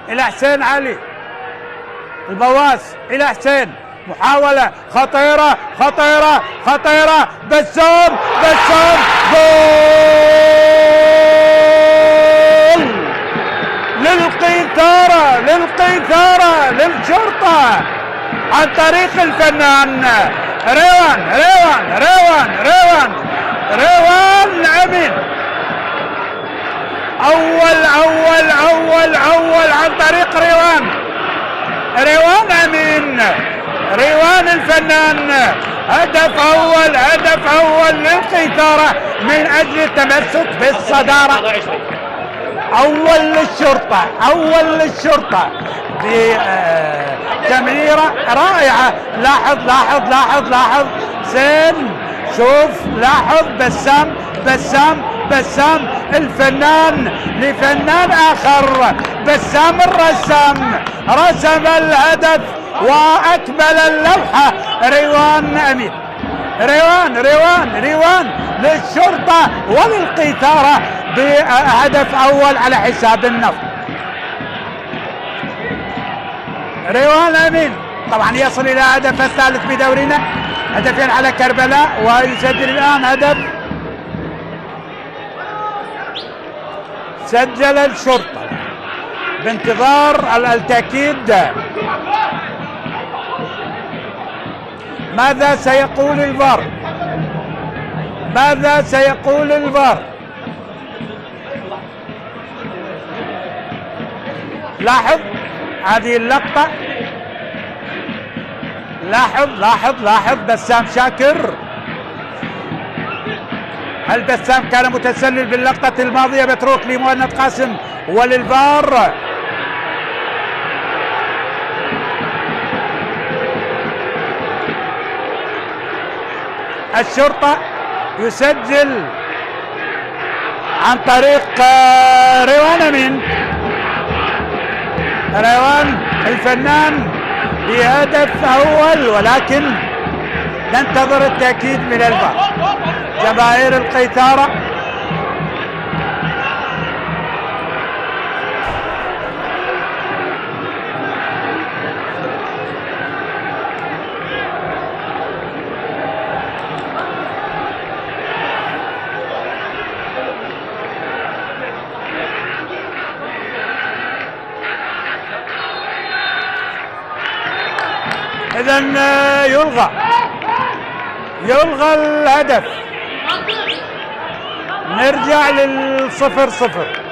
الى حسين علي البواس الى حسين، محاولة خطيرة خطيرة خطيرة، بسام بسام، جول للقيثارة للقيثارة للشرطة عن طريق الفنان روان امين. اول عن طريق روان امين، روان الفنان، هدف اول للقيثارة من اجل التمسك بالصدارة. اول للشرطة بتمريرة رائعة. لاحظ زين، شوف لاحظ بسام الفنان لفنان اخر، بسام الرسام رسم الهدف واكمل اللوحة. روان امين، روان للشرطة وللقيثارة بهدف اول على حساب النفط. روان امين طبعا يصل الى هدف الثالث بدورنا، هدفين على كربلاء، ويسجل الان هدف سجل الشرطة بانتظار التأكيد. ماذا سيقول الفار؟ لاحظ هذه اللقطة، لاحظ بسام شاكر. هل بسام كان متسلل باللقطة الماضية؟ بتروك لمهند قاسم وللفار. الشرطة يسجل عن طريق روان امين، روان الفنان بهدف اول، ولكن ننتظر التأكيد من الفار. جماهير القيثارة إذن يلغى الهدف. نرجع لل0-0.